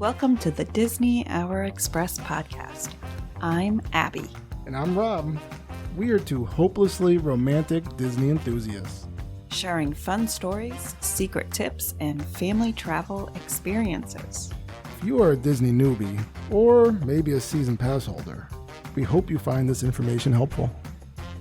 Welcome to the Disney Hour Express podcast. I'm Abby. And I'm Rob. We are two hopelessly romantic Disney enthusiasts, Sharing fun stories, secret tips, and family travel experiences. If you are a Disney newbie, or maybe a season pass holder, we hope you find this information helpful.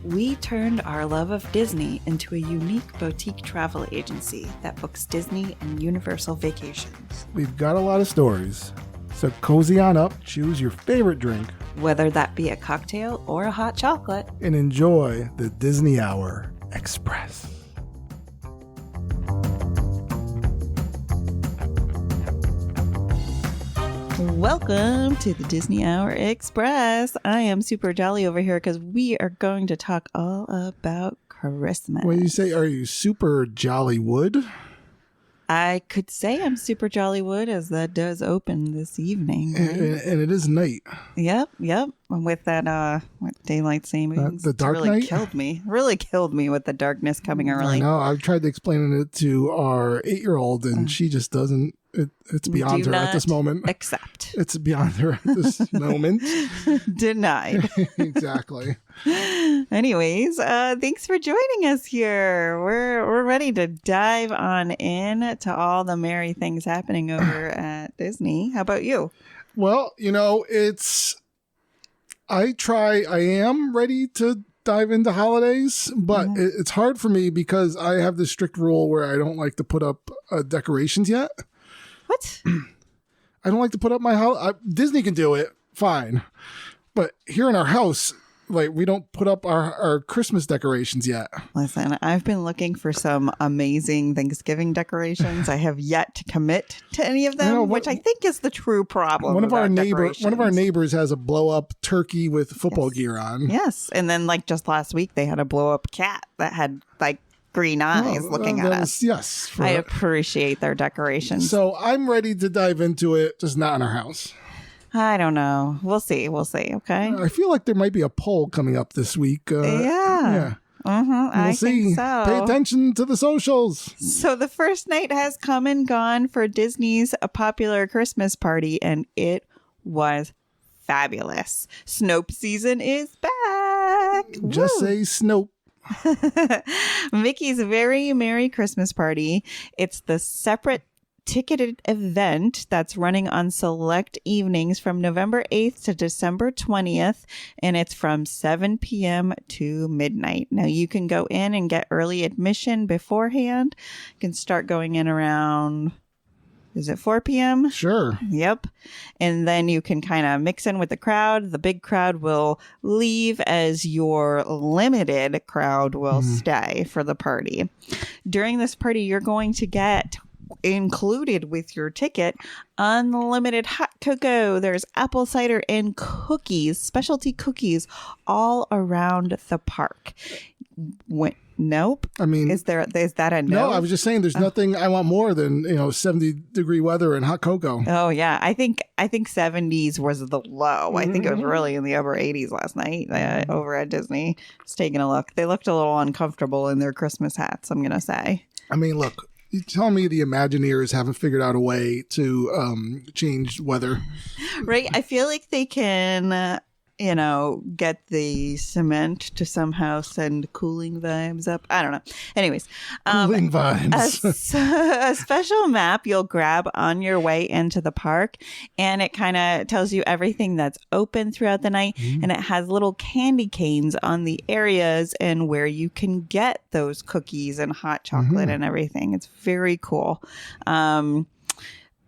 We turned our love of Disney into a unique boutique travel agency that books Disney and Universal vacations. We've got a lot of stories, so cozy on up, choose your favorite drink, Whether that be a cocktail or a hot chocolate, and enjoy the Disney Hour Express. welcome to the Disney Hour Express. I am super jolly over here because we are going to talk all about Christmas. When you say, are you super Jollywood? I could say I'm super Jollywood as that does open this evening. Right? And it is night. Yep. With that, what daylight savings? The dark really night? Really killed me with the darkness coming early. I know. I've tried to explain it to our 8-year-old, and she just doesn't. It's beyond her at this moment. Accept. It's beyond her at this moment. Denied. Exactly. Anyways, thanks for joining us here. We're ready to dive on in to all the merry things happening over at Disney. How about you? Well, I am ready to dive into holidays, but it's hard for me because I have this strict rule where I don't like to put up decorations yet. What? I don't like to put up my Disney can do it, fine. But here in our house, we don't put up our Christmas decorations yet. Listen, I've been looking for some amazing Thanksgiving decorations. I have yet to commit to any of them, which I think is the true problem. One of our neighbors has a blow up turkey with football gear on. Yes, and then just last week they had a blow up cat that had green eyes looking at us. Yes, I appreciate their decorations. So I'm ready to dive into it, just not in our house. I don't know. We'll see. Okay. I feel like there might be a poll coming up this week. Yeah. We'll see. Think so. Pay attention to the socials. So the first night has come and gone for Disney's popular Christmas party, and it was fabulous. Snope season is back. Just say Snope. Mickey's Very Merry Christmas Party. It's the separate ticketed event that's running on select evenings from November 8th to December 20th, and it's from 7 p.m. to midnight. Now you can go in and get early admission beforehand. You can start going in around, is it 4 p.m.? Sure. Yep. And then you can kind of mix in with the crowd. The big crowd will leave as your limited crowd will stay for the party. During this party, you're going to get included with your ticket unlimited hot cocoa. There's apple cider and cookies, specialty cookies all around the park. Nope. I mean, is that a no? No, I was just saying there's nothing I want more than 70-degree weather and hot cocoa. Oh yeah, I think 70s was the low. I think it was really in the upper 80s last night over at Disney. Just taking a look. They looked a little uncomfortable in their Christmas hats, I'm gonna say. I mean, look, you tell me the Imagineers haven't figured out a way to change weather, right? I feel like they can get the cement to somehow send cooling vibes up. I don't know. Anyways. Cooling vibes. A special map you'll grab on your way into the park, and it kind of tells you everything that's open throughout the night, and it has little candy canes on the areas and where you can get those cookies and hot chocolate and everything. It's very cool.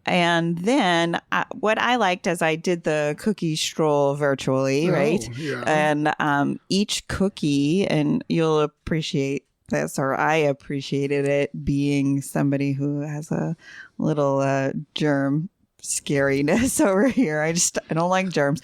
And then what I liked is I did the cookie stroll virtually, right? Yeah. And each cookie, and you'll appreciate this, or I appreciated it being somebody who has a little germ scariness over here. I don't like germs.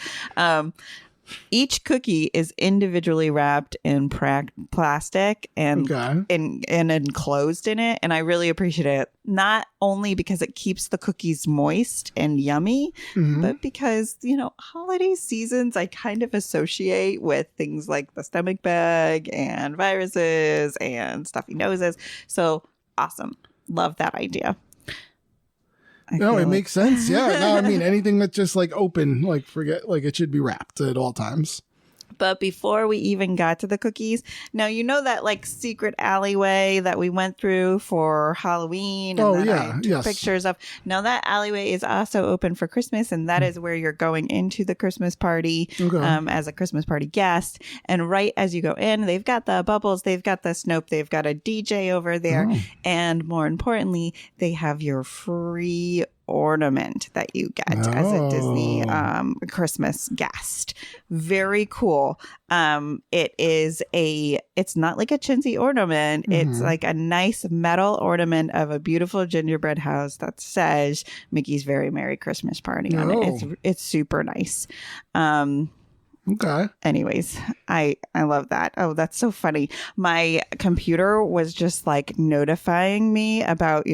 Each cookie is individually wrapped in plastic and enclosed in it. And I really appreciate it. Not only because it keeps the cookies moist and yummy, but because, holiday seasons I kind of associate with things like the stomach bug and viruses and stuffy noses. So awesome. Love that idea. No, it makes sense. Yeah. No, I mean, anything that's just like open, like forget, like it should be wrapped at all times. But before we even got to the cookies, now you know that like secret alleyway that we went through for Halloween and I took pictures of. Now that alleyway is also open for Christmas, and that is where you're going into the Christmas party as a Christmas party guest. And right as you go in, they've got the bubbles, they've got the snope, they've got a DJ over there, and more importantly, they have your free ornament that you get as a Disney Christmas guest. Very cool. It's not like a chintzy ornament. It's like a nice metal ornament of a beautiful gingerbread house that says Mickey's Very Merry Christmas Party on it. It's super nice. Okay. Anyways, I love that. Oh, that's so funny. My computer was just like notifying me about,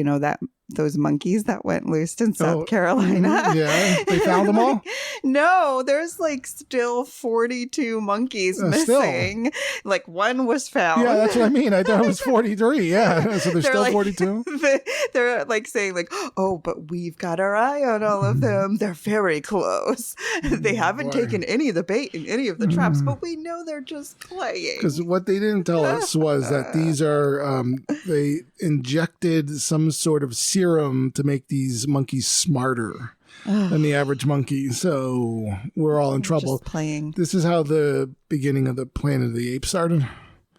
those monkeys that went loose in South Carolina. Yeah. They found them all? No, there's like still 42 monkeys missing. Still. Like one was found. Yeah, that's what I mean. I thought it was 43. Yeah. So there's still like, 42. They're like saying like, oh, but we've got our eye on all of them. They're very close. They haven't taken any of the bait in any of the traps, but we know they're just playing. Because what they didn't tell us was that these are, they injected some sort of serum to make these monkeys smarter than the average monkey. So we're all in trouble. Just playing. This is how the beginning of the Planet of the Apes started.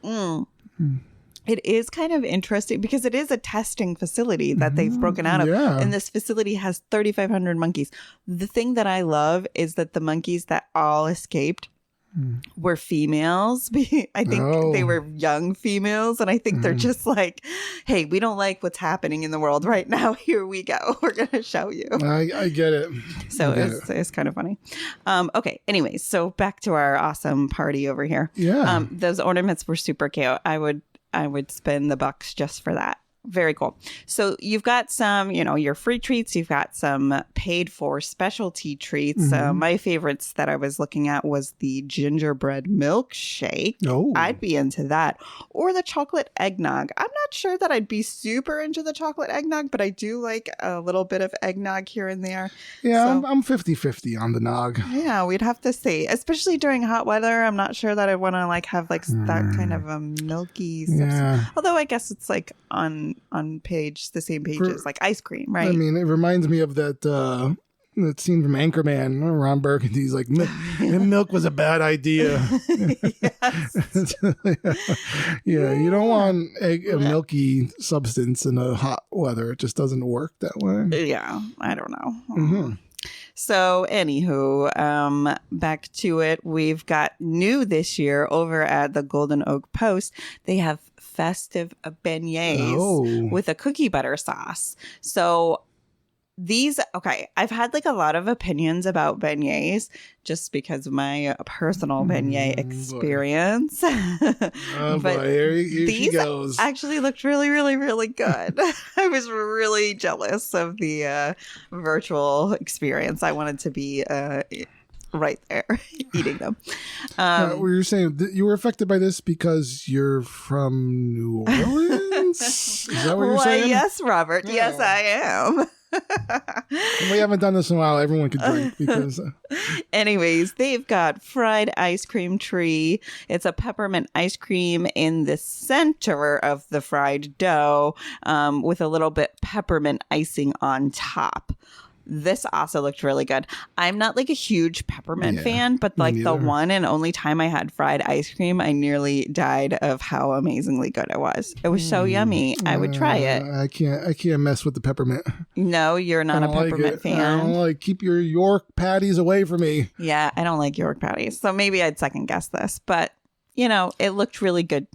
It is kind of interesting because it is a testing facility that they've broken out of. Yeah. And this facility has 3,500 monkeys. The thing that I love is that the monkeys that all escaped were females. I think they were young females, and I think they're just like, hey, we don't like what's happening in the world right now. Here we go. We're going to show you. I get it. So it's kind of funny. Okay. Anyways, so back to our awesome party over here. Yeah. Those ornaments were super cute. I would spend the bucks just for that. Very cool. So you've got some, your free treats. You've got some paid for specialty treats. My favorites that I was looking at was the gingerbread milkshake. Oh. I'd be into that. Or the chocolate eggnog. I'm not sure that I'd be super into the chocolate eggnog, but I do like a little bit of eggnog here and there. Yeah, so, I'm 50-50 on the nog. Yeah, we'd have to see. Especially during hot weather. I'm not sure that I want to have that kind of a milky yeah. Although I guess it's like on the same page as like ice cream, right? I mean, it reminds me of that scene from Anchorman. Ron Burgundy's like, milk was a bad idea. Yeah, you don't want a milky substance in a hot weather. It just doesn't work that way. Yeah, I don't know. So anywho, back to it. We've got new this year over at the Golden Oak Post. They have festive beignets with a cookie butter sauce. So I've had like a lot of opinions about beignets just because of my personal beignet experience. But here she goes. Actually looked really, really, really good. I was really jealous of the virtual experience. I wanted to be right there eating them. Were you saying that you were affected by this because you're from New Orleans? Is that what you're saying? Yes, Robert. Oh. Yes, I am. We haven't done this in a while. Everyone could drink because. Anyways, they've got fried ice cream tree. It's a peppermint ice cream in the center of the fried dough, with a little bit peppermint icing on top. This also looked really good. I'm not like a huge peppermint fan, but like the one and only time I had fried ice cream, I nearly died of how amazingly good it was. It was so yummy. I would try it. I can't mess with the peppermint. No, you're not a peppermint fan. I don't like, keep your York patties away from me. Yeah, I don't like York patties. So maybe I'd second guess this, but it looked really good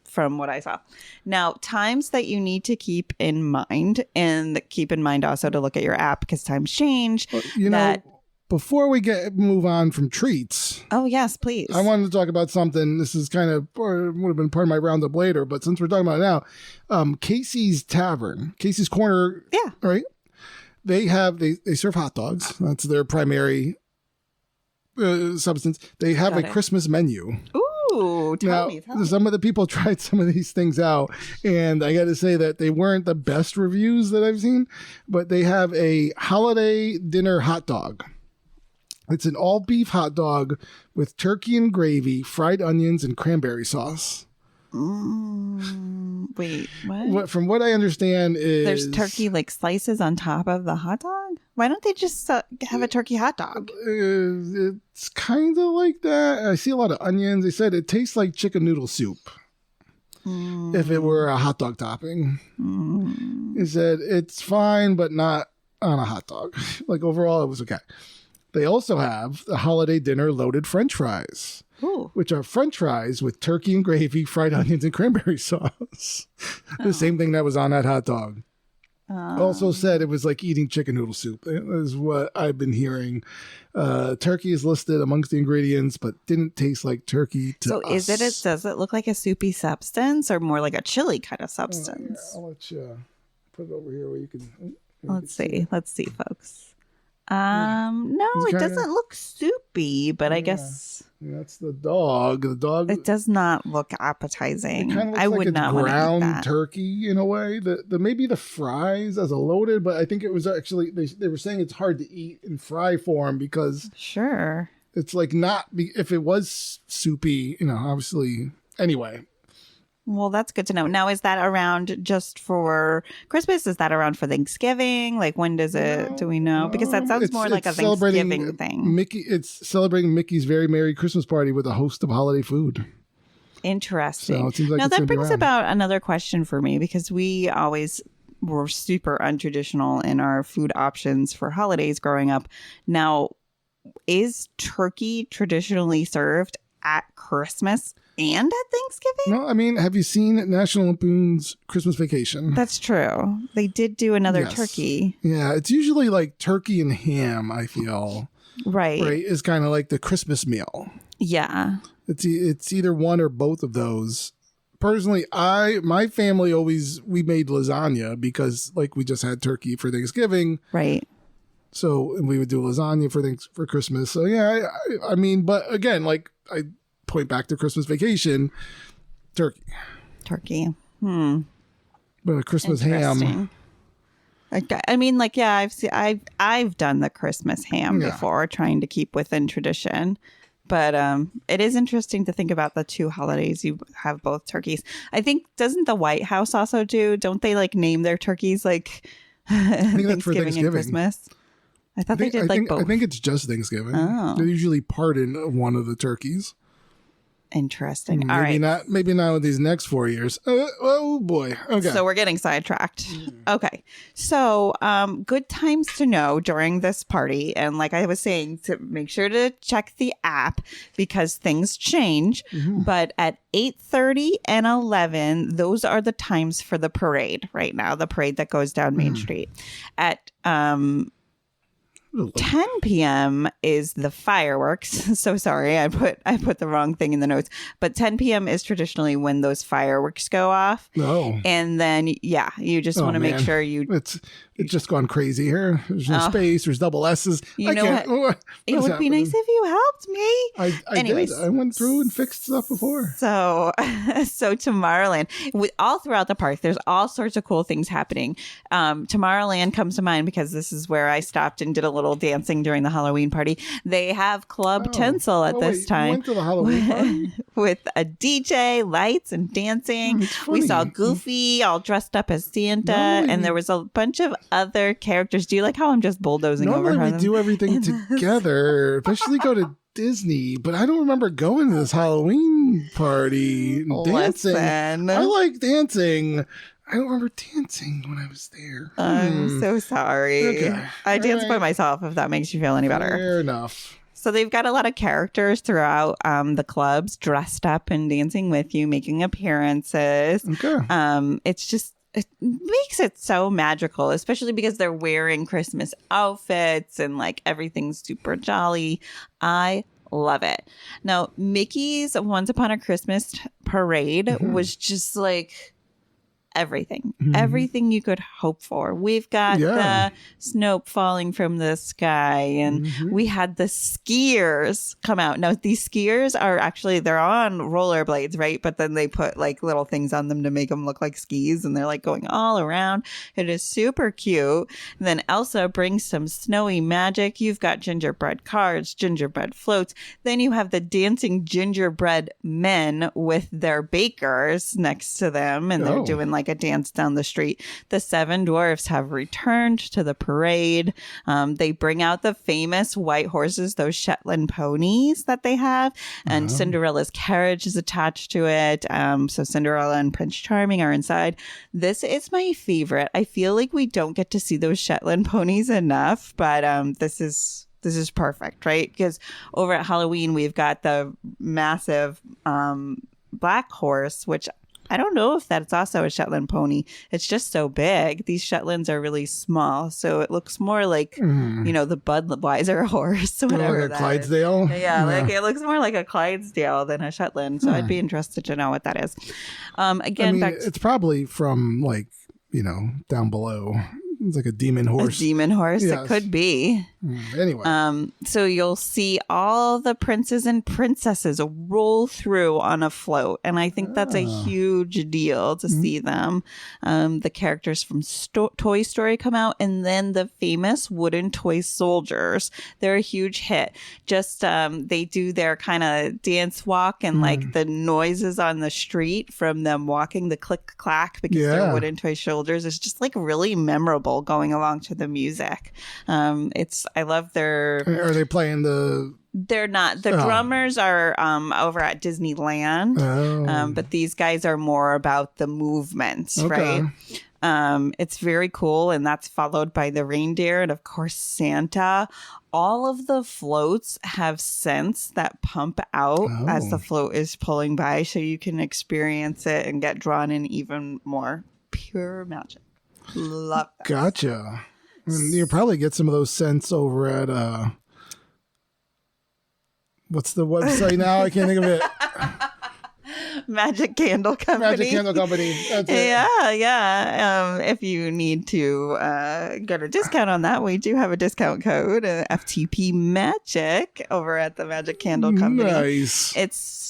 from what I saw. Now, times that you need to keep in mind, and keep in mind also to look at your app because times change. Before we move on from treats. Oh, yes, please. I wanted to talk about something. This is kind of, or would have been part of my roundup later, but since we're talking about it now, Casey's Tavern, Casey's Corner. Yeah. Right. They serve hot dogs. That's their primary substance. They have a Christmas menu. Ooh. Oh, tell me. Some of the people tried some of these things out, and I got to say that they weren't the best reviews that I've seen, but they have a holiday dinner hot dog. It's an all beef hot dog with turkey and gravy, fried onions, and cranberry sauce. Wait, what? From what I understand is there's turkey like slices on top of the hot dog? Why don't they just have a turkey hot dog? It's kind of like that. I see a lot of onions. They said it tastes like chicken noodle soup. If it were a hot dog topping. He said it's fine, but not on a hot dog. Like overall, it was okay. They also have the holiday dinner loaded French fries, which are French fries with turkey and gravy, fried onions, and cranberry sauce. The same thing that was on that hot dog. Also said it was like eating chicken noodle soup. It is what I've been hearing. Turkey is listed amongst the ingredients, but didn't taste like turkey to us. Does it look like a soupy substance or more like a chili kind of substance? I'll let you put it over here where you can. Let's see, folks. No, it doesn't look soupy, but I guess that's the dog. The dog. It does not look appetizing. I would not want to eat that. Turkey in a way. The maybe the fries as a loaded, but I think it was actually they were saying it's hard to eat in fry form because it's like not if it was soupy, obviously. Anyway. Well, that's good to know. Now, is that around just for Christmas? Is that around for Thanksgiving? Like, when does it? Do we know? Because that sounds more like a Thanksgiving thing. It's celebrating Mickey's Very Merry Christmas Party with a host of holiday food. Interesting. So it seems like now, that brings about another question for me because we always were super untraditional in our food options for holidays growing up. Now, is turkey traditionally served at Christmas and at Thanksgiving? No, I mean, have you seen National Lampoon's Christmas Vacation? That's true. They did do another turkey. Yeah, it's usually like turkey and ham, I feel. Right. Is kind of like the Christmas meal. Yeah. It's either one or both of those. Personally, my family we made lasagna because like we just had turkey for Thanksgiving. Right. So we would do lasagna for Christmas. So yeah, I mean, but again, like I point back to Christmas Vacation, turkey. But a Christmas ham. I mean, like, yeah, I've done the Christmas ham before, trying to keep within tradition. But it is interesting to think about the two holidays. You have both turkeys. I think, doesn't the White House also don't they like name their turkeys like Thanksgiving and Christmas? I thought they did both. I think it's just Thanksgiving. Oh. They usually pardon one of the turkeys. Interesting. All right. Maybe not with these next 4 years. Oh boy. Okay. So we're getting sidetracked. Okay. So good times to know during this party. And like I was saying, to make sure to check the app because things change. But at 8:30 and 11, those are the times for the parade right now. The parade that goes down Main Street. At 10 p.m. is the fireworks. So sorry, I put the wrong thing in the notes. But 10 p.m. is traditionally when those fireworks go off. Oh. And then, you just want to make sure It's just gone crazy here. There's no space. There's double S's. It would be nice if you helped me. Anyways, I went through and fixed stuff before. So Tomorrowland, all throughout the park, there's all sorts of cool things happening. Tomorrowland comes to mind because this is where I stopped and did a little dancing during the Halloween party. They have Club Tinsel at this time. You went to the Halloween party? With a DJ, lights, and dancing. We saw Goofy all dressed up as Santa, and there was a bunch of other characters. Do you like how I'm just bulldozing over her? Normally we do everything together, especially go to Disney, but I don't remember going to this Halloween party and dancing. I like dancing. I don't remember dancing when I was there. I'm so sorry. Okay. I danced by myself, if that makes you feel any better. Fair enough. So they've got a lot of characters throughout the clubs dressed up and dancing with you, making appearances. Okay. It makes it so magical, especially because they're wearing Christmas outfits and like everything's super jolly. I love it. Now, Mickey's Once Upon a Christmas parade was just like everything you could hope for. We've got the snope falling from the sky, and we had the skiers come out. Now, these skiers are actually, they're on rollerblades, right? But then they put like little things on them to make them look like skis, and they're like going all around. It is super cute. And then Elsa brings some snowy magic. You've got gingerbread cards, gingerbread floats. Then you have the dancing gingerbread men with their bakers next to them, and they're doing like a dance down the street. The 7 dwarfs have returned to the parade. They bring out the famous white horses, those Shetland ponies that they have, and Cinderella's carriage is attached to it. So Cinderella and Prince Charming are inside. This is my favorite. I feel like we don't get to see those Shetland ponies enough, but this is perfect, right? Because over at Halloween, we've got the massive black horse, which I don't know if that's also a Shetland pony. It's just so big. These Shetlands are really small, so it looks more like, the Budweiser horse, whatever like a that Clydesdale? is. Yeah, like it looks more like a Clydesdale than a Shetland, so I'd be interested to know what that is. Again, it's probably from down below. It's like a demon horse. A demon horse, yes. It could be. Anyway. So you'll see all the princes and princesses roll through on a float. And I think that's a huge deal to see them. The characters from Toy Story come out. And then the famous wooden toy soldiers. They're a huge hit. Just they do their kind of dance walk and like the noises on the street from them walking, the click clack, because they're wooden toy soldiers. It's just like really memorable going along to the music. I love their... Are they playing the... They're not. The drummers are over at Disneyland, but these guys are more about the movements, right? It's very cool, and that's followed by the reindeer and, of course, Santa. All of the floats have scents that pump out as the float is pulling by, so you can experience it and get drawn in even more. Pure magic. Love that. Gotcha. And you probably get some of those scents over at what's the website now? I can't think of it. Magic Candle Company. Magic Candle Company. That's it. Yeah. If you need to get a discount on that, we do have a discount code, FTP Magic, over at the Magic Candle Company. Nice.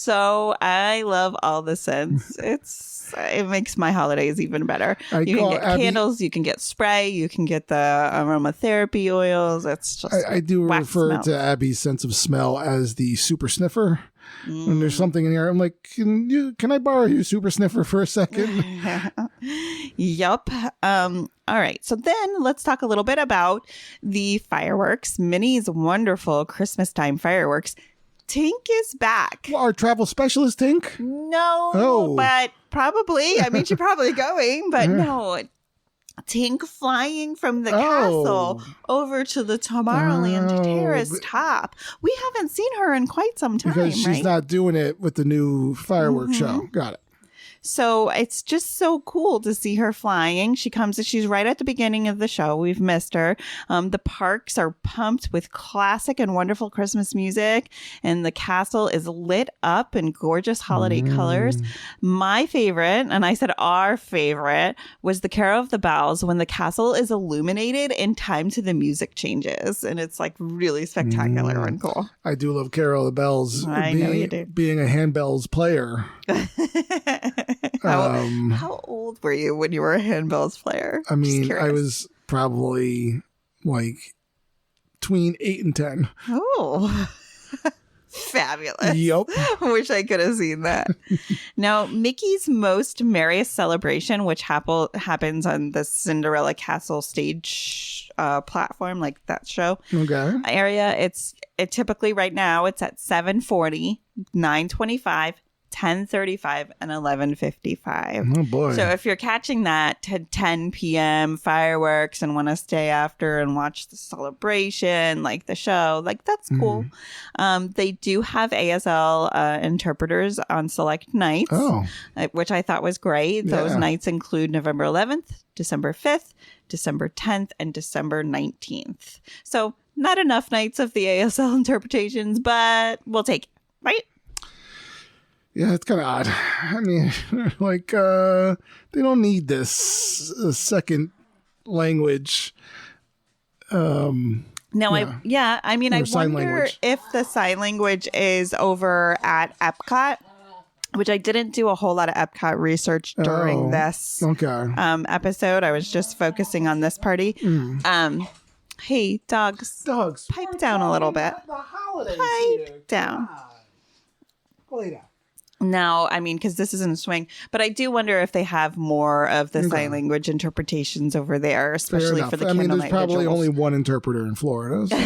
I love all the scents. It makes my holidays even better. You can get candles, you can get spray, you can get the aromatherapy oils. It's just I do refer to Abby's sense of smell as the super sniffer. When there's something in here, I'm like, can I borrow your super sniffer for a second? Yup. All right. So then let's talk a little bit about the fireworks. Minnie's wonderful Christmas time fireworks. Tink is back. Well, our travel specialist, Tink? No, but probably. I mean, she's probably going, but no. Tink flying from the castle over to the Tomorrowland terrace top. We haven't seen her in quite some time, because she's not doing it with the new fireworks show. Got it. So it's just so cool to see her flying. She's right at the beginning of the show. We've missed her. The parks are pumped with classic and wonderful Christmas music, and the castle is lit up in gorgeous holiday colors. My favorite, and I said our favorite, was the Carol of the Bells, when the castle is illuminated in time to the music changes, and it's like really spectacular and cool. I do love Carol of the Bells. I know you do. Being a handbells player. How old were you when you were a handbells player? I mean, I was probably like between 8 and 10. Oh, fabulous. Yep. Wish I could have seen that. Now, Mickey's Most Merriest Celebration, which happens on the Cinderella Castle stage platform, like that show area. It typically right now it's at 7:40, 9:25, 10:35 and 11:55. Oh boy. So if you're catching that to 10 p.m. fireworks and want to stay after and watch the celebration, like the show, like that's cool. They do have ASL interpreters on select nights, which I thought was great. Those nights include November 11th, December 5th, December 10th, and December 19th. So not enough nights of the ASL interpretations, but we'll take it, right? Yeah, it's kind of odd. I mean, like, they don't need this second language. No, I mean, I wonder language. if the sign language is over at EPCOT, which I didn't do a whole lot of EPCOT research during this episode. I was just focusing on this party. Hey, dogs, pipe down a little bit. Pipe down. Lay down. Now, I mean, because this isn't a swing, but I do wonder if they have more of the sign language interpretations over there, especially for the candlelight there's probably vigils. only one interpreter in Florida. So.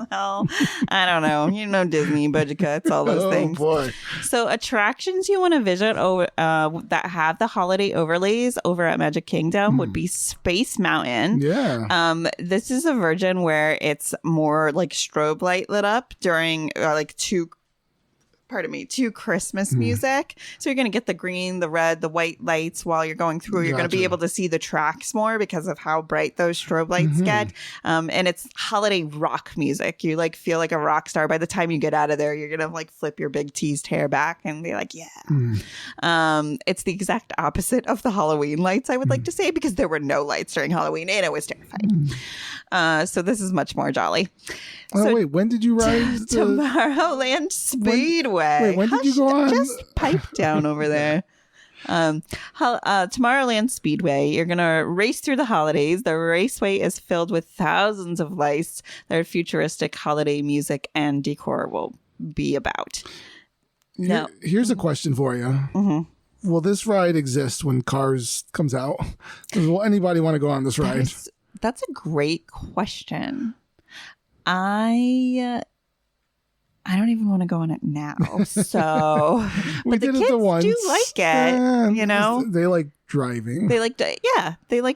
Well, I don't know. You know, Disney, budget cuts, all those things. Oh, boy. So attractions you want to visit that have the holiday overlays over at Magic Kingdom would be Space Mountain. Yeah. This is a version where it's more like strobe light lit up during two Christmas music. So you're going to get the green, the red, the white lights while you're going through. You're going to be able to see the tracks more because of how bright those strobe lights get. And it's holiday rock music. You like feel like a rock star. By the time you get out of there, you're going to like flip your big teased hair back and be like, yeah. It's the exact opposite of the Halloween lights, I would like to say, because there were no lights during Halloween and it was terrifying. So this is much more jolly. Oh, wait, when did you ride? Tomorrowland Speedway. Wait, when did you go on? Just pipe down over there. Tomorrowland Speedway, you're going to race through the holidays. The raceway is filled with thousands of lights. Their futuristic holiday music and decor will be about. Here's a question for you. Will this ride exist when Cars comes out? Will anybody want to go on this ride? That's a great question. I don't even want to go on it now. So, but the kids do like it. You know, they like driving. They like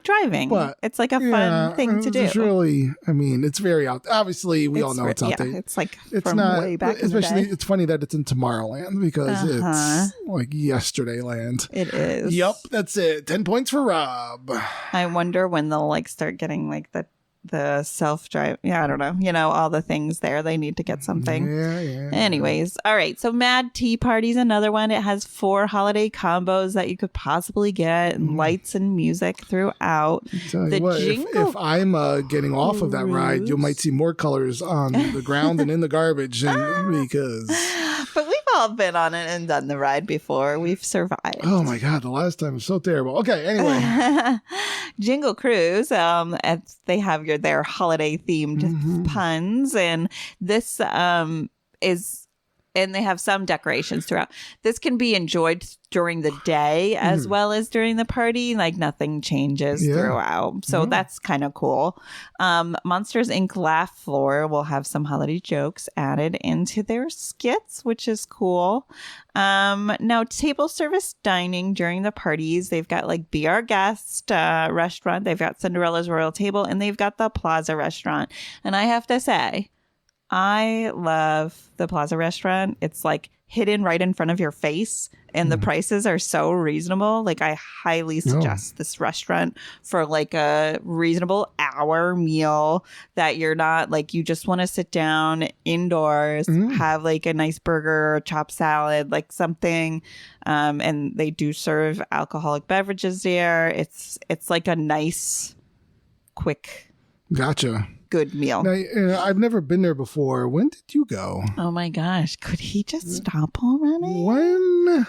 driving. But it's like a fun thing to do. It's really, I mean, it's very out. Obviously, we all know it's outdated. It's like it's from not, way back. Especially, it's funny that it's in Tomorrowland because it's like yesterday land. It is. Yep, that's it. 10 points for Rob. I wonder when they'll like start getting like the self-drive. Yeah, I don't know. You know, all the things there. They need to get something. Yeah. Anyways, all right. So Mad Tea Party's another one. It has 4 holiday combos that you could possibly get and lights and music throughout. If I'm getting off of that ride, you might see more colors on the ground and in the garbage because... But we've all been on it and done the ride before. We've survived. Oh my God, the last time was so terrible. Okay, anyway. Jingle Cruise, they have their holiday themed puns, and this and they have some decorations throughout. This can be enjoyed during the day as well as during the party. Like nothing changes throughout. So that's kind of cool. Monsters Inc. Laugh Floor will have some holiday jokes added into their skits, which is cool. Now, table service dining during the parties. They've got like Be Our Guest restaurant. They've got Cinderella's Royal Table, and they've got the Plaza restaurant. And I have to say, I love the Plaza restaurant. It's like hidden right in front of your face, and the prices are so reasonable. Like I highly suggest this restaurant for like a reasonable hour meal that you're not like, you just want to sit down indoors, have like a nice burger or chopped salad, like something. And they do serve alcoholic beverages there. It's like a nice, quick. Gotcha. Good meal. Now, I've never been there before. When did you go? Oh my gosh. Could he just stop already? When?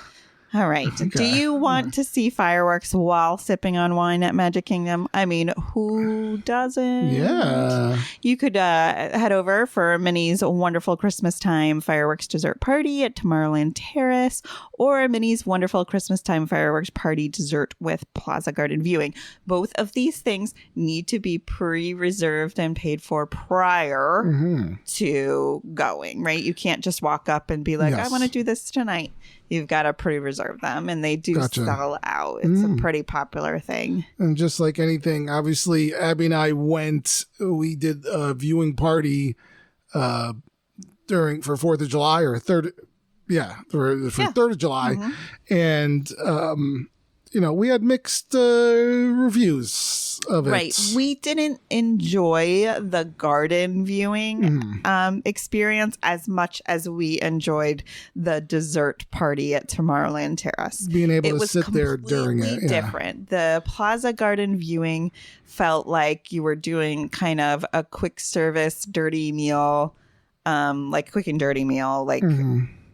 All right. Okay. Do you want to see fireworks while sipping on wine at Magic Kingdom? I mean, who doesn't? Yeah. You could head over for Minnie's Wonderful Christmas Time Fireworks Dessert Party at Tomorrowland Terrace, or Minnie's Wonderful Christmas Time Fireworks Party Dessert with Plaza Garden Viewing. Both of these things need to be pre-reserved and paid for prior to going, right? You can't just walk up and be like, I want to do this tonight. You've got to pre-reserve them, and they do sell out. It's a pretty popular thing. And just like anything, obviously, Abby and I we did a viewing party for 4th of July or 3rd. Yeah, for 3rd of July. And we had mixed reviews of it. Right. We didn't enjoy the garden viewing experience as much as we enjoyed the dessert party at Tomorrowland Terrace. Being able to sit there during it. Completely different. The Plaza Garden viewing felt like you were doing kind of a quick service dirty meal, like quick and dirty meal, like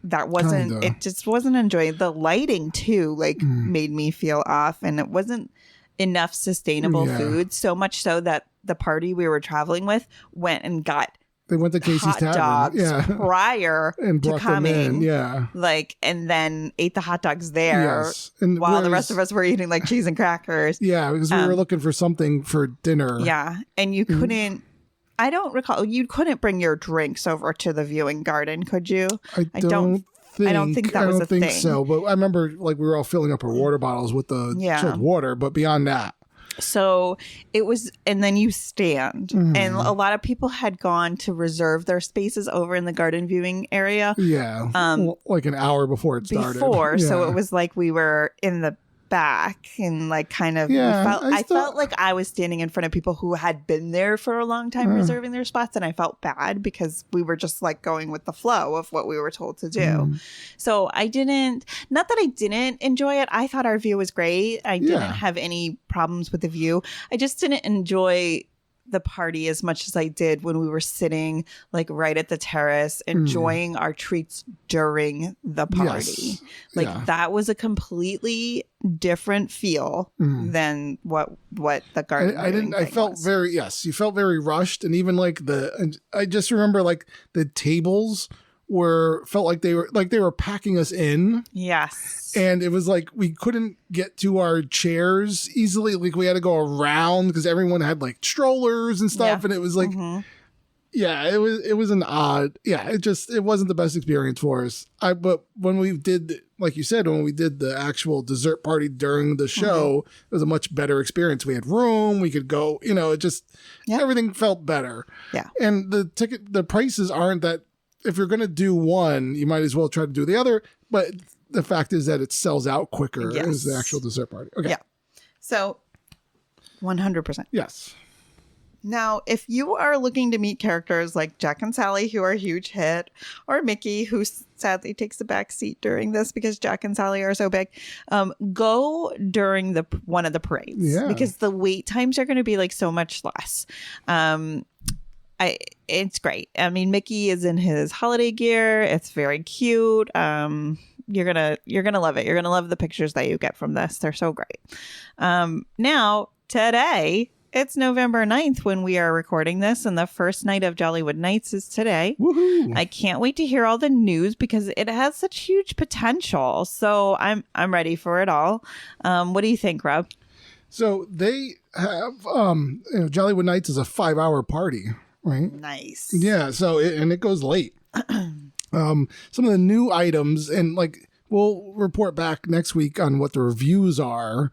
that wasn't Kinda. It just wasn't enjoyable. The lighting too made me feel off, and it wasn't enough sustainable food, so much so that the party we were traveling with went and got They went to Casey's hot Tavern dogs prior and to brought them coming, in. and then ate the hot dogs there And while the rest of us were eating like cheese and crackers. Because we were looking for something for dinner. And you couldn't I don't recall, you couldn't bring your drinks over to the viewing garden, could you? I don't think that was a thing. So, but I remember we were all filling up our water bottles with the chilled water, but beyond that. So it was, and then you stand, and a lot of people had gone to reserve their spaces over in the garden viewing area. Like an hour before it started. So it was like we were in the back and like kind of I felt like I was standing in front of people who had been there for a long time reserving their spots, and I felt bad because we were just like going with the flow of what we were told to do. So I didn't, not that I didn't enjoy it, I thought our view was great. I didn't have any problems with the view. I just didn't enjoy the party as much as I did when we were sitting like right at the terrace enjoying our treats during the party. That was a completely different feel than what the garden I felt was. you felt very rushed, and even I just remember like the tables felt like they were packing us in. And it was like we couldn't get to our chairs easily. Like we had to go around because everyone had like strollers and stuff. And it was like, it was an odd, it wasn't the best experience for us. But when we did, like you said, when we did the actual dessert party during the show, it was a much better experience. We had room, we could go, everything felt better. And the prices aren't that, if you're going to do one, you might as well try to do the other. But the fact is that it sells out quicker as the actual dessert party. Okay. Yeah. So 100%. Yes. Now, if you are looking to meet characters like Jack and Sally, who are a huge hit, or Mickey, who sadly takes the back seat during this because Jack and Sally are so big, go during one of the parades because the wait times are going to be like so much less. It's great. I mean, Mickey is in his holiday gear. It's very cute. You're gonna love it. You're gonna love the pictures that you get from this. They're so great. Now, today, it's November 9th when we are recording this, and the first night of Jollywood Nights is today. Woohoo! I can't wait to hear all the news because it has such huge potential. So I'm ready for it all. What do you think, Rob? So they have Jollywood Nights is a 5-hour party. Right. Nice. Yeah. So it goes late. Some of the new items, and we'll report back next week on what the reviews are,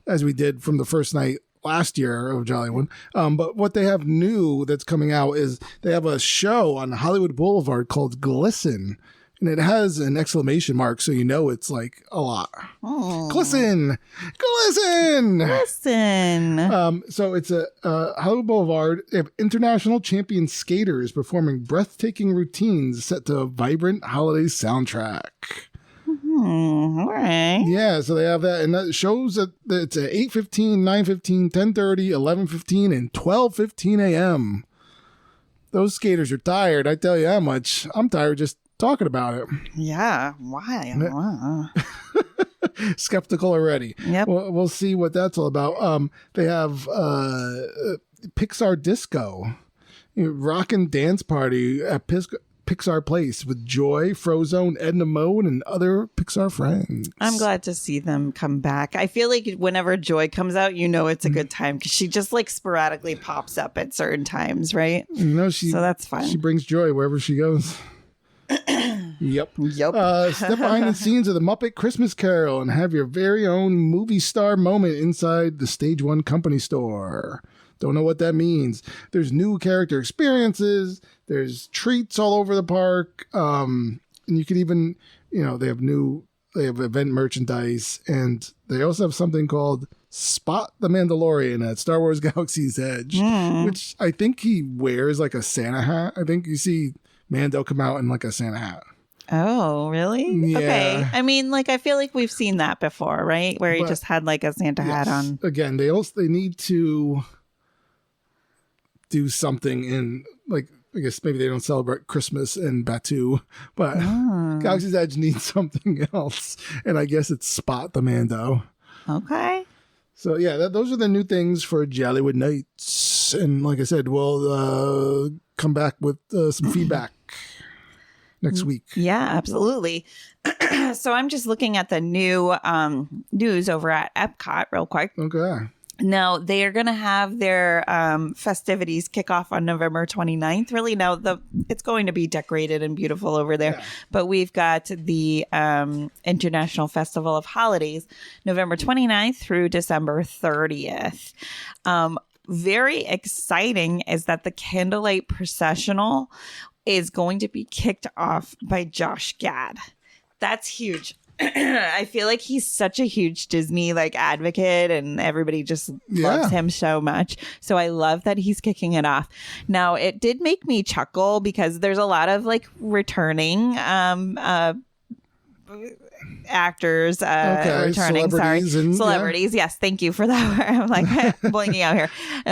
as we did from the first night last year of Jollywood. But what they have new that's coming out is they have a show on Hollywood Boulevard called Glisten. And it has an exclamation mark, so it's like a lot. Oh. Glisten! Glisten! Glisten! So it's a Hollywood Boulevard. They have international champion skaters performing breathtaking routines set to a vibrant holiday soundtrack. All right. Yeah, so they have that. And that shows that it's at 8:15, 9:15, 10:30, 11:15, and 12:15 a.m. Those skaters are tired. I tell you how much. I'm tired just talking about it. Yeah. Why? Skeptical already. Yep. We'll see what that's all about. They have Pixar Disco, rock and dance party at Pixar Place with Joy, Frozone, Edna Mode, and other Pixar friends. I'm glad to see them come back. I feel like whenever Joy comes out, it's a good time because she just sporadically pops up at certain times, right? So that's fine. She brings joy wherever she goes. Yep. Step behind the scenes of the Muppet Christmas Carol and have your very own movie star moment inside the Stage 1 company store. Don't know what that means. There's new character experiences. There's treats all over the park. And you could even, they have new They have event merchandise, and they also have something called Spot the Mandalorian at Star Wars Galaxy's Edge, which I think he wears like a Santa hat. I think you see Mando come out in like a Santa hat. Oh, really? Yeah. Okay. I mean, like, I feel like we've seen that before, right? Where he just had like a Santa hat on. Again, they need to do something in, like, I guess maybe they don't celebrate Christmas in Batu, but Galaxy's Edge needs something else. And I guess it's Spot the Mando. Okay. So, yeah, those are the new things for Jollywood Nights. And like I said, we'll come back with some feedback next week. Yeah, absolutely. So I'm just looking at the new news over at EPCOT real quick. Okay. Now, they are going to have their festivities kick off on November 29th. Really, now it's going to be decorated and beautiful over there. Yeah. But we've got the International Festival of Holidays, November 29th through December 30th. Very exciting is that the Candlelight Processional is going to be kicked off by Josh Gad. That's huge. I feel like he's such a huge Disney like advocate, and everybody just loves him so much. So I love that he's kicking it off. Now, it did make me chuckle because there's a lot of like returning actors returning celebrities. Yes, thank you for that. I'm like blinking out here,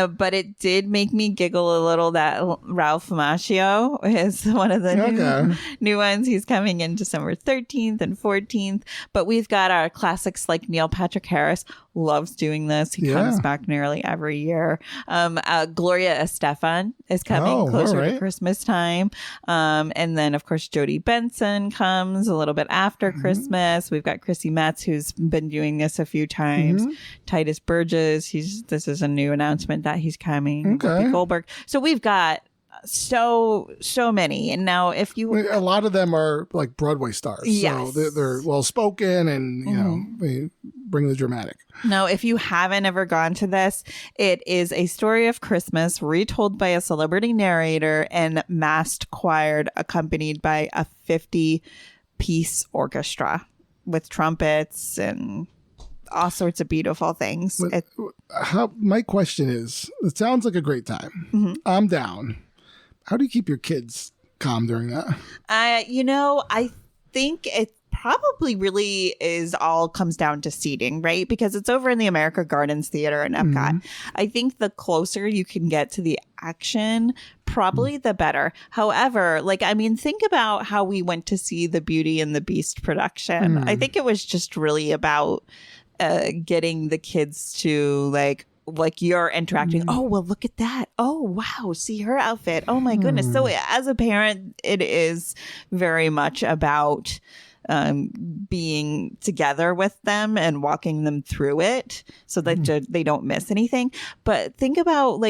but it did make me giggle a little that Ralph Macchio is one of the new ones. He's coming in December 13th and 14th, but we've got our classics like Neil Patrick Harris loves doing this. He comes back nearly every year. Gloria Estefan is coming closer to Christmas time. And then, of course, Jodie Benson comes a little bit after Christmas. We've got Chrissy Metz, who's been doing this a few times. Titus Burgess, this is a new announcement that he's coming. Whoopi Goldberg. So we've got so many. And now if you a lot of them are like Broadway stars. Yes. So they're well spoken, and you know, they bring the dramatic. Now, if you haven't ever gone to this, it is a story of Christmas retold by a celebrity narrator and massed choir accompanied by a 50-piece orchestra with trumpets and all sorts of beautiful things. My question is, it sounds like a great time. I'm down. How do you keep your kids calm during that? I think it probably really comes down to seating, right? Because it's over in the America Gardens Theater in Epcot. I think the closer you can get to the action, probably the better. However, think about how we went to see the Beauty and the Beast production. I think it was just really about getting the kids to like you're interacting. Oh, well, look at that. Oh, wow. See her outfit. Oh, my goodness. So as a parent, it is very much about being together with them and walking them through it so that they don't miss anything. But think about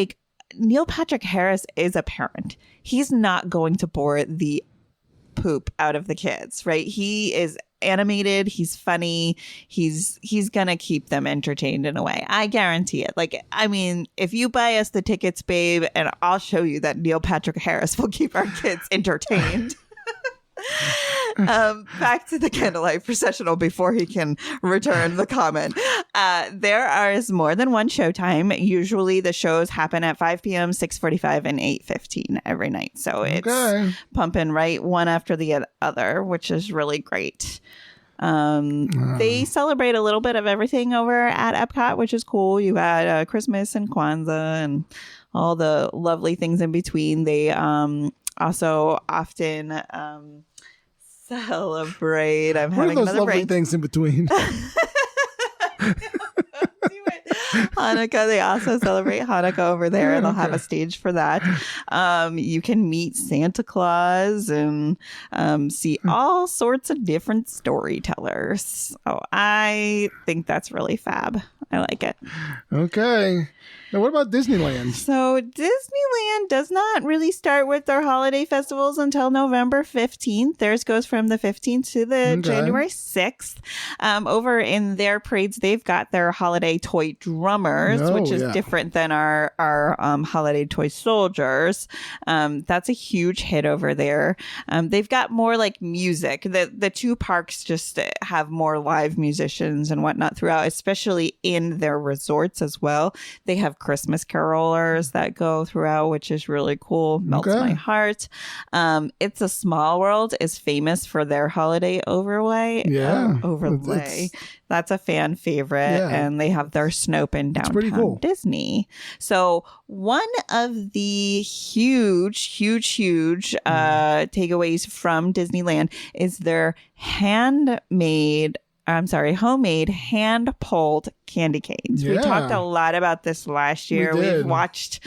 Neil Patrick Harris is a parent. He's not going to bore the poop out of the kids, right? He is animated, he's funny, he's gonna keep them entertained in a way. I guarantee it. If you buy us the tickets, babe, and I'll show you that Neil Patrick Harris will keep our kids entertained. Back to the Candlelight Processional before he can return the comment. There is more than one showtime. Usually the shows happen at 5 p.m., 6:45, and 8:15 every night. So it's pumping right one after the other, which is really great. They celebrate a little bit of everything over at Epcot, which is cool. You got Christmas and Kwanzaa and all the lovely things in between. They also often celebrate. I'm having those another lovely brain. Things in between. Hanukkah. They also celebrate Hanukkah over there, and they'll have a stage for that. You can meet Santa Claus and see all sorts of different storytellers. Oh, I think that's really fab. I like it. Okay. Now, what about Disneyland? So Disneyland does not really start with their holiday festivals until November 15th. Theirs goes from the 15th to the January 6th. Over in their parades, they've got their holiday toy drummers, which is different than our holiday toy soldiers. That's a huge hit over there. They've got more like music. The two parks just have more live musicians and whatnot throughout, especially in their resorts as well. They have Christmas carolers that go throughout, which is really cool. Melts my heart. It's a Small World is famous for their holiday overlay. Overlay. That's a fan favorite. Yeah. And they have their Snope in downtown Disney. So one of the huge takeaways from Disneyland is their homemade hand-pulled candy canes. Yeah. We talked a lot about this last year. We've watched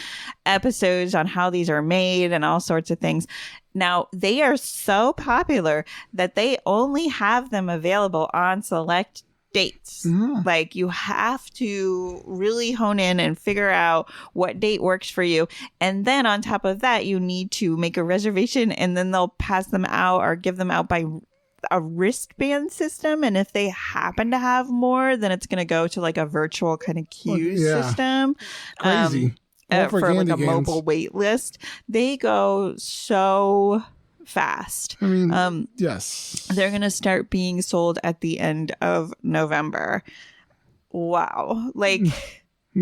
episodes on how these are made and all sorts of things. Now, they are so popular that they only have them available on select dates. Like, you have to really hone in and figure out what date works for you. And then on top of that, you need to make a reservation, and then they'll pass them out or give them out by a wristband system, and if they happen to have more, then it's going to go to like a virtual kind of queue system. Crazy. For like a mobile wait list. They go so fast. I mean, yes. They're going to start being sold at the end of November. Wow. Like,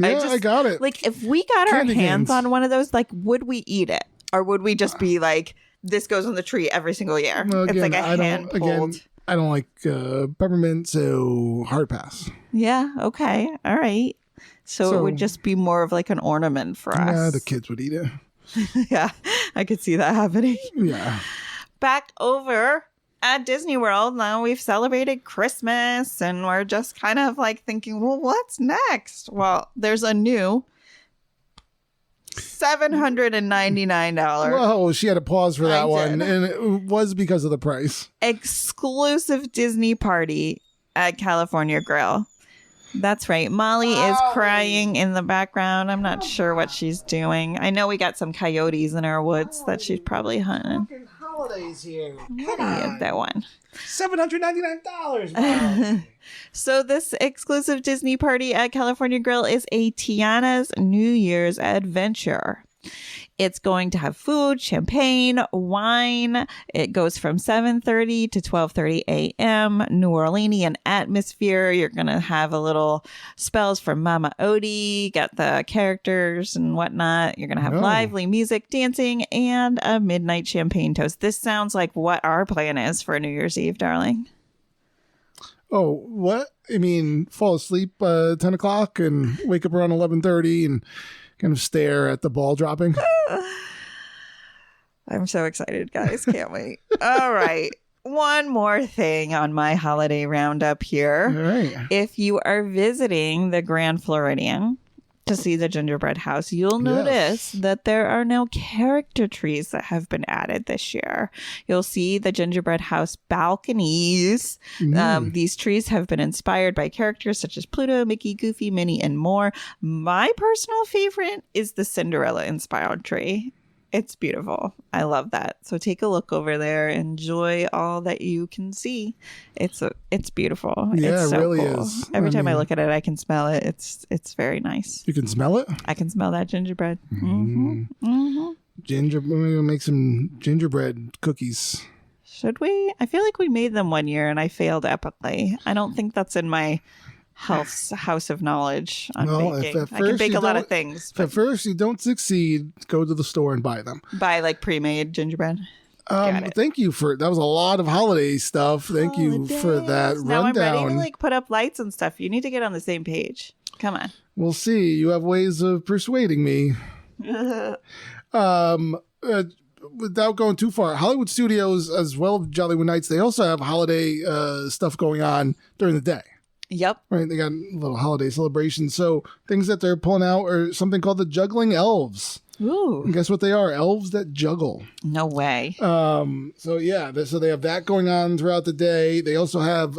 I got it. Like, if we got our hands on one of those, like, would we eat it? Or would we just be like, this goes on the tree every single year? Well, again, it's like a hand pulled. I don't like peppermint, so hard pass. Yeah. Okay. All right. So it would just be more of like an ornament for us. Yeah, the kids would eat it. Yeah, I could see that happening. Yeah. Back over at Disney World, now we've celebrated Christmas and we're just kind of like thinking, well, what's next? Well, there's a new $799. Whoa, she had to pause for that one. And it was because of the price. Exclusive Disney party at California Grill. That's right. Molly is crying in the background. I'm not sure what she's doing. I know we got some coyotes in our woods that she's probably hunting. Fucking holidays here. What is that one? $799. So this exclusive Disney party at California Grill is a Tiana's New Year's adventure. It's going to have food, champagne, wine. It goes from 7:30 to 12:30 a.m. New Orleanian atmosphere. You're going to have a little spells from Mama Odie, got the characters and whatnot. You're going to have lively music, dancing, and a midnight champagne toast. This sounds like what our plan is for New Year's Eve, darling. Oh, what? I mean, fall asleep 10 o'clock and wake up around 11:30 and kind of stare at the ball dropping. I'm so excited, guys. Can't wait. All right. One more thing on my holiday roundup here. All right. If you are visiting the Grand Floridian to see the gingerbread house, you'll notice that there are now character trees that have been added this year. You'll see the gingerbread house balconies. These trees have been inspired by characters such as Pluto, Mickey, Goofy, Minnie, and more. My personal favorite is the Cinderella inspired tree. It's beautiful. I love that. So take a look over there. Enjoy all that you can see. It's beautiful. Yeah, it's so it really cool. is. Every time I look at it, I can smell it. It's very nice. You can smell it? I can smell that gingerbread. Mm-hmm. Mm-hmm. We're going to make some gingerbread cookies. Should we? I feel like we made them one year and I failed epically. I don't think that's in my house of knowledge on baking. I can bake a lot of things. If at first you don't succeed, go to the store and buy them. Buy like pre-made gingerbread. Thank you for that. Was a lot of holiday stuff. Thank you for that rundown. Now I'm ready to like put up lights and stuff. You need to get on the same page. Come on. We'll see. You have ways of persuading me. Without going too far, Hollywood Studios as well as Jollywood Nights, they also have holiday stuff going on during the day. Yep. Right. They got a little holiday celebration. So things that they're pulling out are something called the juggling elves. Ooh. And guess what they are? Elves that juggle. No way. So yeah, so they have that going on throughout the day. They also have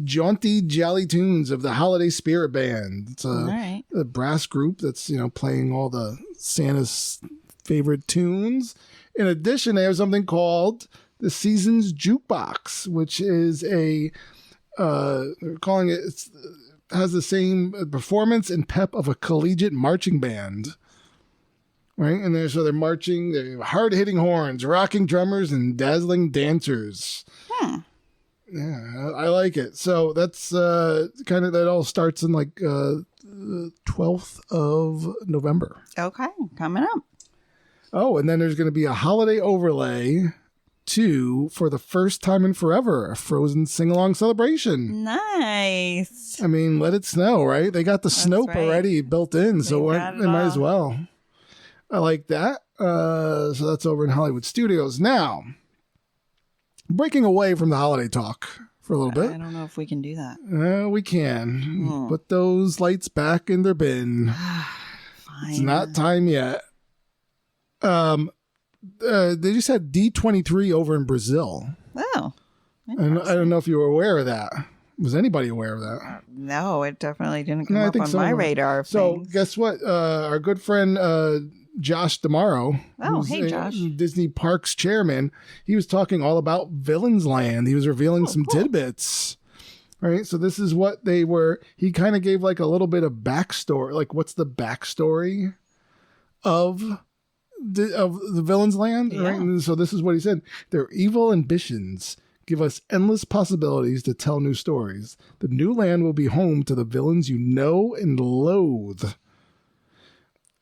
Jaunty Jolly Tunes of the Holiday Spirit Band. It's All right. a brass group that's, playing all the Santa's favorite tunes. In addition, they have something called the Seasons Jukebox, which is they're calling it, has the same performance and pep of a collegiate marching band. Right? And they're marching, they have hard-hitting horns, rocking drummers, and dazzling dancers. Yeah, I like it. So that's that all starts in like 12th of November. Okay, coming up. Oh, and then there's going to be a holiday overlay too for the first time in forever, a Frozen sing-along celebration. Nice. I mean, let it snow, right? They got the snope already built in, so they might as well. I like that. So that's over in Hollywood Studios. Now, breaking away from the holiday talk for a little bit. I don't know if we can do that. We can. Put those lights back in their bin. Fine. It's not time yet. They just had D23 over in Brazil. Oh. And I don't know if you were aware of that. Was anybody aware of that? No, it definitely didn't come up on my radar. So guess what? Our good friend Josh Damaro, who's Josh, Disney Parks chairman, he was talking all about Villains Land. He was revealing some tidbits. Right, so this is what they were. He kind of gave like a little bit of backstory. Like, what's the backstory of the Villains Land? Yeah. Right, and so this is what he said: their evil ambitions give us endless possibilities to tell new stories. The new land will be home to the villains you know and loathe.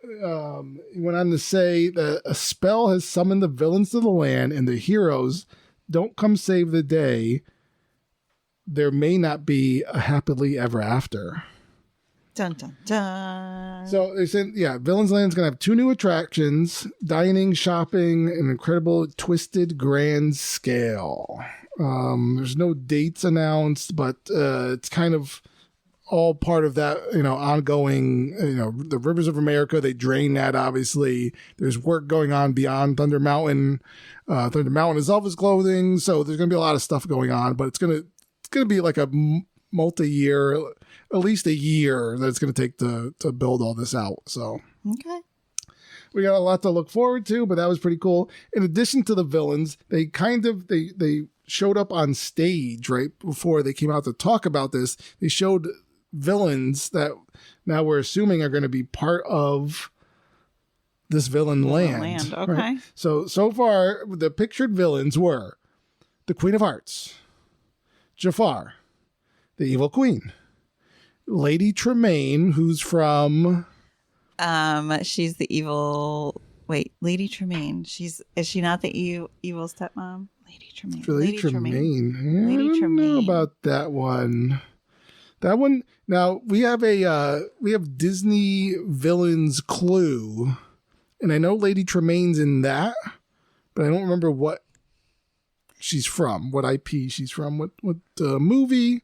He went on to say that a spell has summoned the villains to the land, and the heroes don't come save the day. There may not be a happily ever after. Dun, dun, dun. So they said, Villains Land's going to have 2 new attractions: dining, shopping, an incredible twisted grand scale. There's no dates announced, but it's kind of all part of that, ongoing, the Rivers of America, they drain that, obviously. There's work going on beyond Thunder Mountain. Thunder Mountain itself is clothing, so there's going to be a lot of stuff going on, but it's going to be like a multi-year, at least a year that it's going to take to build all this out. So okay, we got a lot to look forward to, but that was pretty cool. In addition to the villains, they showed up on stage right before they came out to talk about this. They showed villains that now we're assuming are going to be part of this villain land. Okay. Right? So far, the pictured villains were the Queen of Hearts, Jafar, the Evil Queen, Lady Tremaine, who's from... she's the evil... Wait, Lady Tremaine. Is she not the evil stepmom? Lady Tremaine. Lady Tremaine. I don't know about that one. That one. Now we have Disney villains Clue, and I know Lady Tremaine's in that, but I don't remember what she's from, what IP she's from, what movie.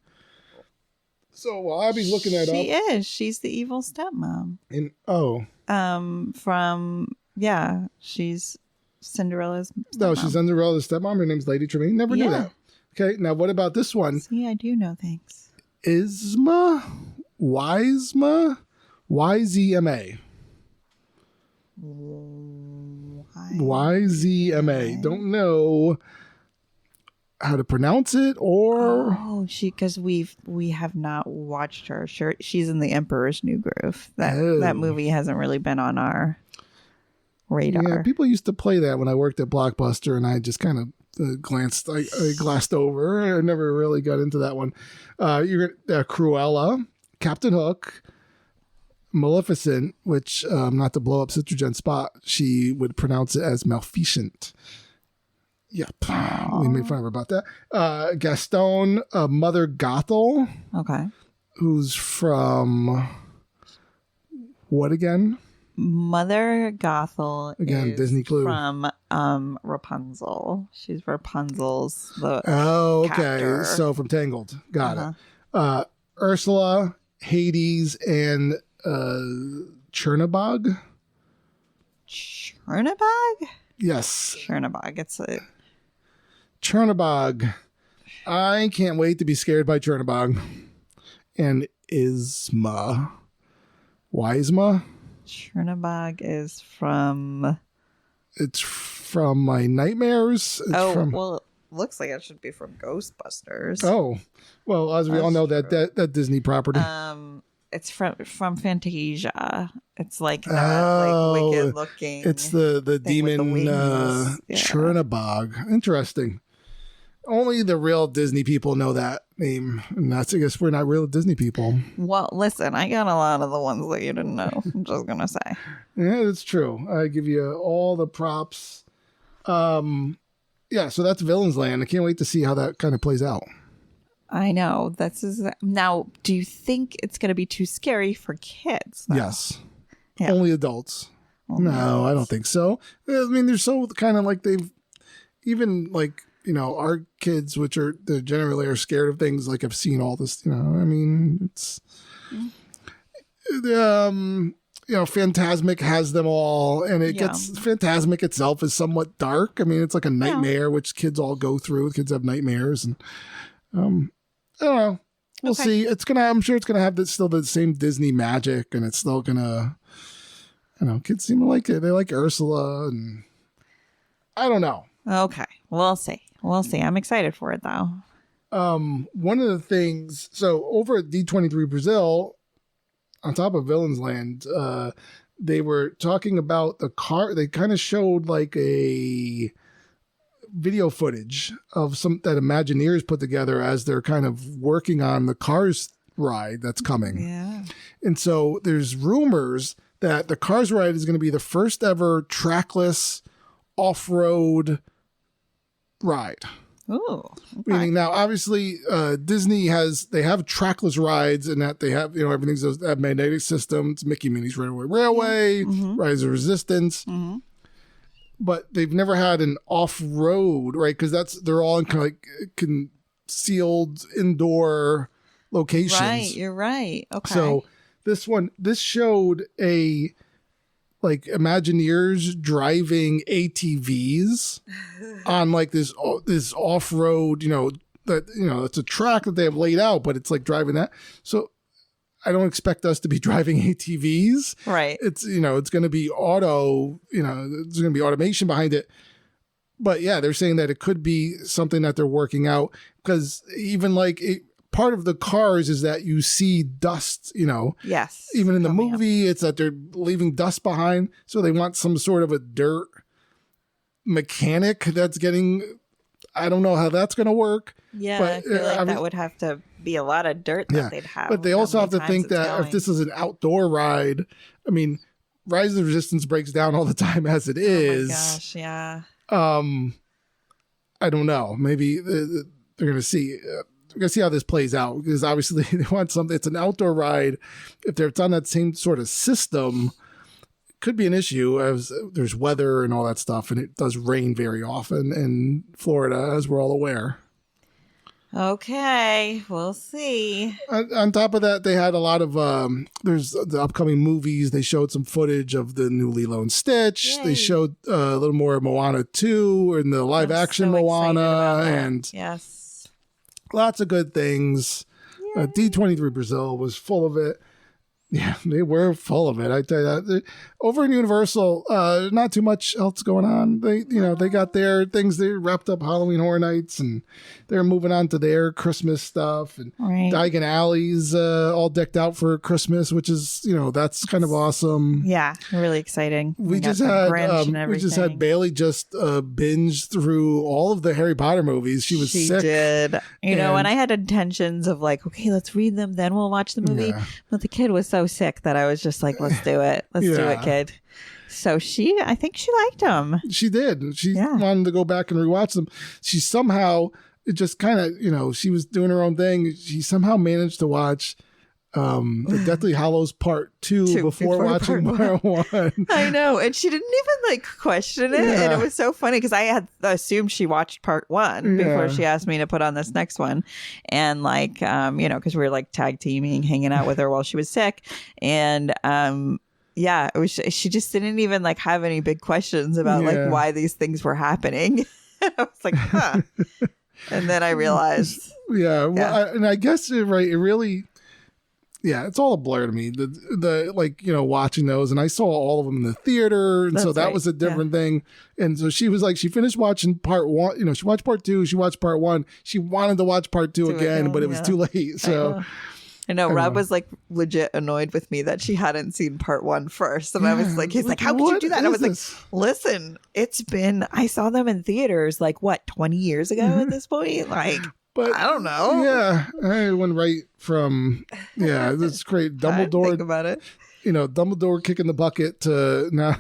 So while Abby's looking that up, she's the evil stepmom. She's Cinderella's stepmom. No, she's Cinderella's stepmom. Her name's Lady Tremaine. Never knew that. Okay, now what about this one? See, I do know things. Yzma? YZMA? YZMA. Don't know how to pronounce it or because we have not watched her. Sure, she's in The Emperor's New Groove. That movie hasn't really been on our radar. Yeah, people used to play that when I worked at Blockbuster, and I just kind of I glassed over. I never really got into that one. You're Cruella, Captain Hook, Maleficent, which not to blow up Sister Jen's spot, she would pronounce it as Maleficent. Yep. Aww. We made fun of her about that. Gaston, Mother Gothel. Okay. Who's from what again? Mother Gothel again, Disney Clue. From Rapunzel. She's Rapunzel's captor. So from Tangled. Got it. Ursula, Hades, and Chernabog. Chernabog? Yes. Chernabog. It's a Chernabog. I can't wait to be scared by Chernabog and Isma. Why Isma? Chernabog is from... It's from my nightmares. Well, it looks like it should be from Ghostbusters. Oh, well, as we all know, that Disney property. It's from Fantasia. It's like that, like wicked looking. It's the demon the Chernabog. Interesting. Only the real Disney people know that name, and I guess we're not real Disney people. Well, listen, I got a lot of the ones that you didn't know. I'm just gonna say. Yeah, that's true. I give you all the props. Yeah, so that's Villains Land. I can't wait to see how that kind of plays out. I know. Now, do you think it's going to be too scary for kids, though? Yes. Yeah. Only adults. No, I don't think so. I mean, they're so kind of like even like, our kids, which they generally are scared of things, like I've seen all this, I mean, it's, Phantasmic has them all, and it gets, Phantasmic itself is somewhat dark. I mean, it's like a nightmare, which kids all go through. Kids have nightmares, and, I don't know. We'll see. I'm sure it's gonna have still the same Disney magic, and it's still gonna, kids seem to like it. They like Ursula, and I don't know. Okay, we'll see. I'm excited for it though. One of the things, so over at D23 Brazil, on top of Villains Land, they were talking about the car. They kind of showed like a video footage of that Imagineers put together as they're kind of working on the Cars ride that's coming. Yeah. And so there's rumors that the Cars ride is going to be the first ever trackless off-road ride. Oh, okay. Meaning now, obviously, Disney they have trackless rides, and that they have, everything's that magnetic systems, Mickey Minnie's Runaway Railway, Rise of Resistance. Mm-hmm. But they've never had an off-road, right? Because they're all in kind of like concealed indoor locations. Right, you're right. Okay. So this showed Imagineers driving ATVs on like this off-road, it's a track that they have laid out, but it's like driving that. So I don't expect us to be driving ATVs. Right. It's, it's going to be there's going to be automation behind it. But yeah, they're saying that it could be something that they're working out, because even part of the Cars is that you see dust, Yes. Even in the movie, it's that they're leaving dust behind. So they want some sort of a dirt mechanic that's I don't know how that's going to work. Yeah, but I feel like that would have to be a lot of dirt that they'd have. But they also have to think that if this is an outdoor ride, I mean, Rise of Resistance breaks down all the time as it is. Oh my gosh, yeah. I don't know. Maybe they're going to see. We're going to see how this plays out, because obviously they want something. It's an outdoor ride. If it's on that same sort of system, it could be an issue as there's weather and all that stuff, and it does rain very often in Florida, as we're all aware. Okay, we'll see. On top of that, they had a lot of there's the upcoming movies. They showed some footage of the new Lilo and Stitch. Yay. They showed a little more of Moana 2 and the live action Moana, and yes, lots of good things. D23 Brazil was full of it. Yeah, they were full of it. I tell you that. Over in Universal, not too much else going on. They got their things. They wrapped up Halloween Horror Nights, and they're moving on to their Christmas stuff. And Diagon Alley's all decked out for Christmas, which is, that's kind of awesome. Yeah, really exciting. We just had Bailey just binge through all of the Harry Potter movies. She sick. Did. And I had intentions of okay, let's read them, then we'll watch the movie. Yeah. But the kid was so sick that I was just like, let's do it. Let's do it, kid. So I think she liked them. She did. She wanted to go back and rewatch them. She somehow, it just kind of, she was doing her own thing. She somehow managed to watch the Deathly Hallows Part 2 before watching Part 1. I know. And she didn't even question it. Yeah. And it was so funny because I had assumed she watched Part 1 before she asked me to put on this next one. And because we were tag teaming, hanging out with her while she was sick. And it was, she just didn't even have any big questions about why these things were happening. I was like, huh. And then I realized. Yeah. Well, and I guess it really. Yeah, it's all a blur to me. The like, watching those, and I saw all of them in the theater, and so that was a different thing. And so she was like, she finished watching part one. She watched part two. She watched part one. She wanted to watch part two again, but it was too late. So I know Rob was like legit annoyed with me that she hadn't seen part one first, and I was like, he's like, how could you do that? And I was like, listen, I saw them in theaters like 20 years ago at this point, like. But I don't know. Yeah, I went right from that's great. Dumbledore. Think about it. Dumbledore kicking the bucket to now.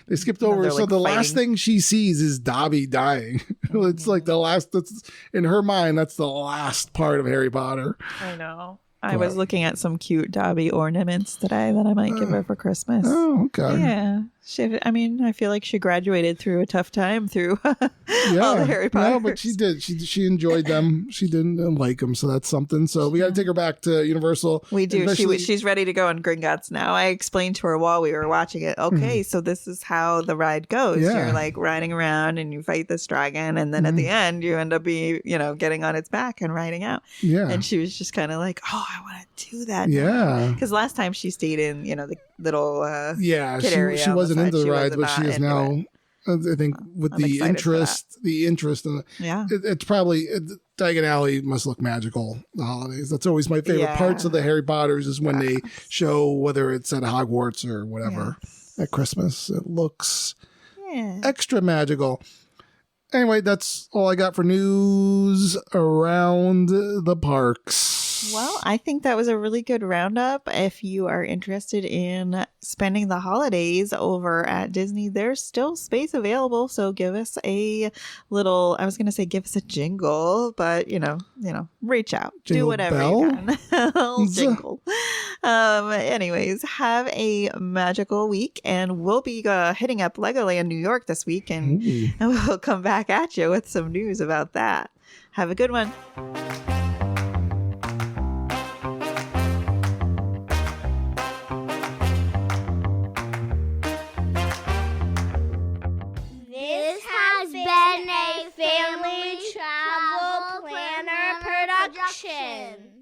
They skipped over. So the last thing she sees is Dobby dying. It's like the last. That's in her mind. That's the last part of Harry Potter. I know. I was looking at some cute Dobby ornaments today that I might give her for Christmas. Oh, okay. Yeah. I feel like she graduated through a tough time through all the Harry Potter. No, but she did. She enjoyed them. She didn't like them, so that's something. So we got to take her back to Universal. We do. She's ready to go on Gringotts now. I explained to her while we were watching it. Okay, so this is how the ride goes. Yeah. You're like riding around and you fight this dragon, and then at the end you end up getting on its back and riding out. Yeah. And she was just kind of like, oh, I want to do that. Yeah. Because last time she stayed in the little kid area. She wasn't into the rides, but she is now. I think with the interest in it's probably Diagon Alley must look magical the holidays. That's always my favorite parts of the Harry Potters is when they show whether it's at Hogwarts or whatever at Christmas. It looks extra magical. Anyway, that's all I got for news around the parks. Well, I think that was a really good roundup. If you are interested in spending the holidays over at Disney, there's still space available. So give us I was going to say give us a jingle, but reach out, jingle do whatever bell? you can. Jingle. Anyways, have a magical week, and we'll be hitting up Legoland New York this week, and we'll come back at you with some news about that. Have a good one. This has been a Family Travel Planner production.